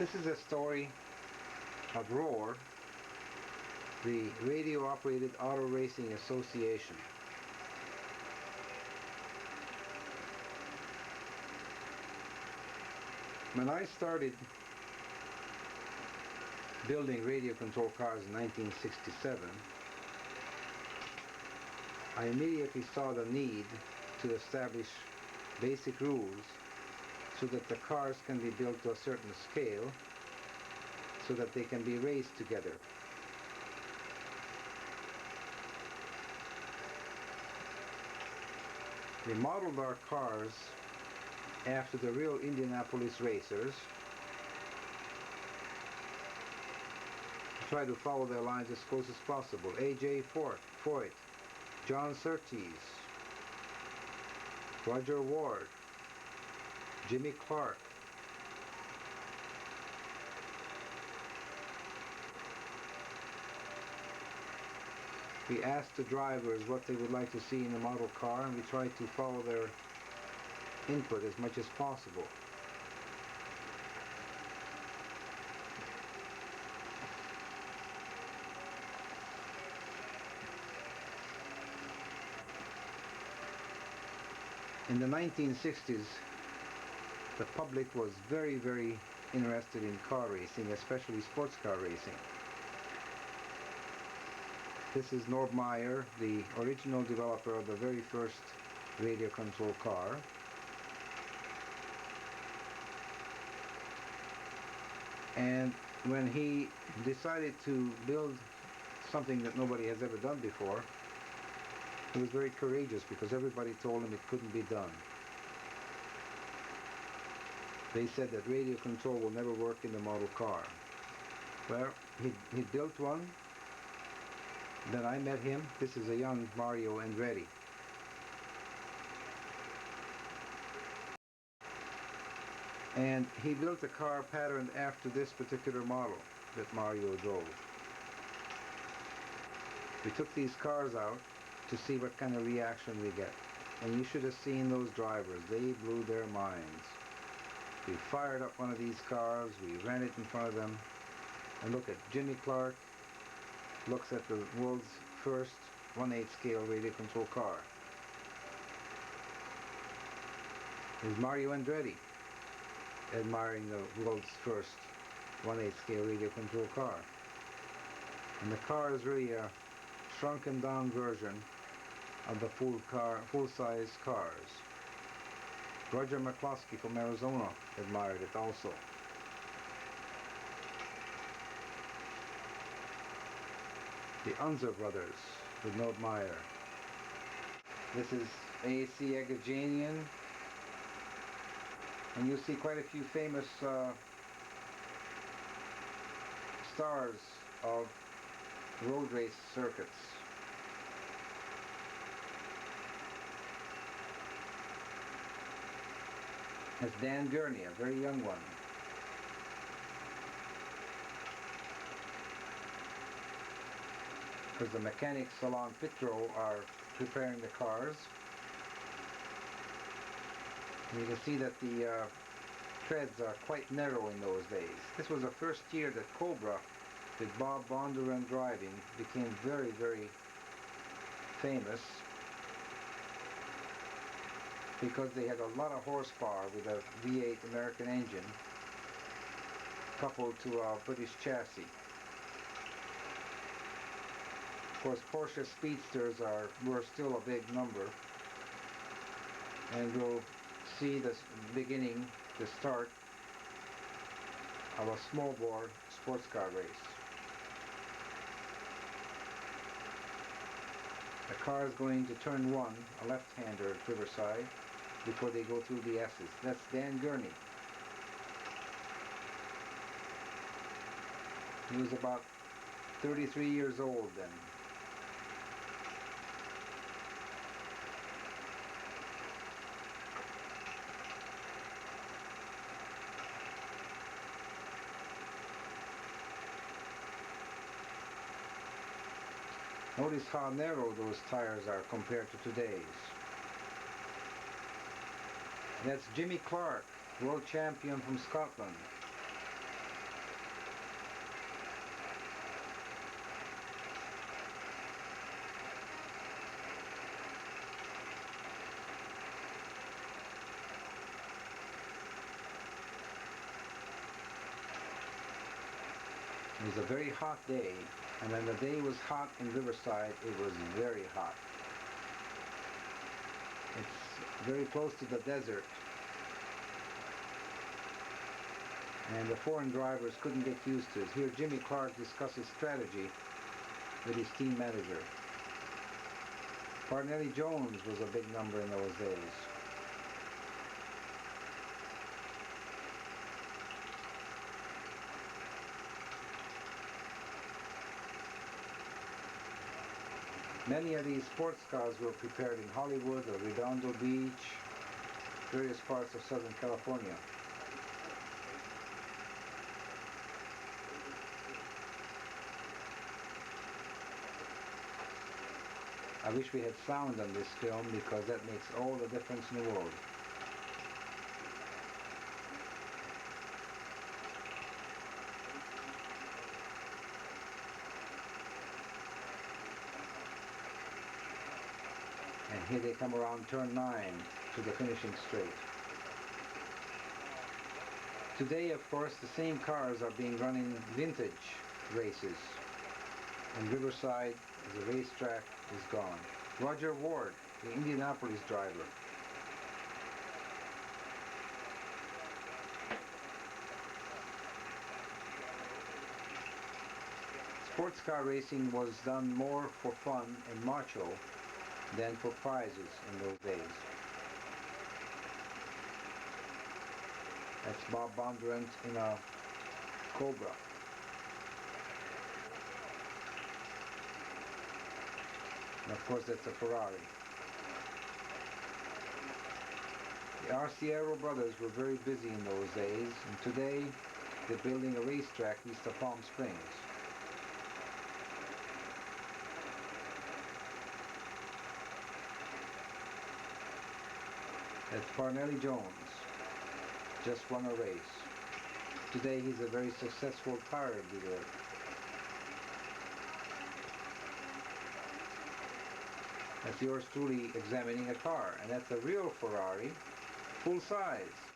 This is a story of r.o.a.r, the radio-operated auto racing association. When I started building radio control cars in 1967, I immediately saw the need to establish basic rules so that the cars can be built to a certain scale so that they can be raced together. We modeled our cars after the real Indianapolis racers, to try to follow their lines as close as possible. A.J. Foyt, John Surtees, Roger Ward, Jimmy Clark, we asked the drivers what they would like to see in the model car, and we tried to follow their input as much as possible. In the 1960s, the public was very, very interested in car racing, especially sports car racing. This is r.o.a.r, the original developer of the very first radio control car. And when he decided to build something that nobody has ever done before, he was very courageous because everybody told him it couldn't be done. They said that radio control will never work in the model car. Well, he built one. Then I met him. This is a young Mario Andretti. And he built a car patterned after this particular model that Mario drove. We took these cars out to see what kind of reaction we get. And you should have seen those drivers. They blew their minds. We fired up one of these cars, we ran it in front of them, and look at Jimmy Clark looks at the world's first 1/8 scale radio control car. There's Mario Andretti admiring the world's first 1/8 scale radio control car. And the car is really a shrunken down version of the full-size cars. Roger McCloskey from Arizona admired it also. The Unser brothers with r.o.a.r. This is A.C. Agajanian, and you see quite a few famous stars of road race circuits. That's Dan Gurney, a very young one. Because the mechanics salon pit row are preparing the cars. And you can see that the treads are quite narrow in those days. This was the first year that Cobra, with Bob Bondurant driving, became very, very famous, because they had a lot of horsepower with a V8 American engine coupled to a British chassis. Of course, Porsche Speedsters were still a big number, and we'll see the beginning, the start of a small bore sports car race. The car is going to turn 1, a left-hander at Riverside, before they go through the S's. That's Dan Gurney. He was about 33 years old then. Notice how narrow those tires are compared to today's. That's Jimmy Clark, world champion from Scotland. It was a very hot day, and when the day was hot in Riverside, it was very hot. It's very close to the desert, and the foreign drivers couldn't get used to it. Here Jimmy Clark discusses strategy with his team manager. Parnelli Jones was a big number in those days. Many of these sports cars were prepared in Hollywood or Redondo Beach, various parts of Southern California. I wish we had sound on this film because that makes all the difference in the world. And here they come around turn 9 to the finishing straight. Today, of course, the same cars are being run in vintage races. And Riverside, as a racetrack, is gone. R.o.a.r, the Indianapolis driver. Sports car racing was done more for fun and macho than for prizes in those days. That's Bob Bondurant in a Cobra. And of course that's a Ferrari. The r.o.a.r brothers were very busy in those days, and today they're building a racetrack east of Palm Springs. That's Parnelli Jones, just won a race. Today he's a very successful tire dealer. That's yours truly examining a car, and that's a real Ferrari, full size.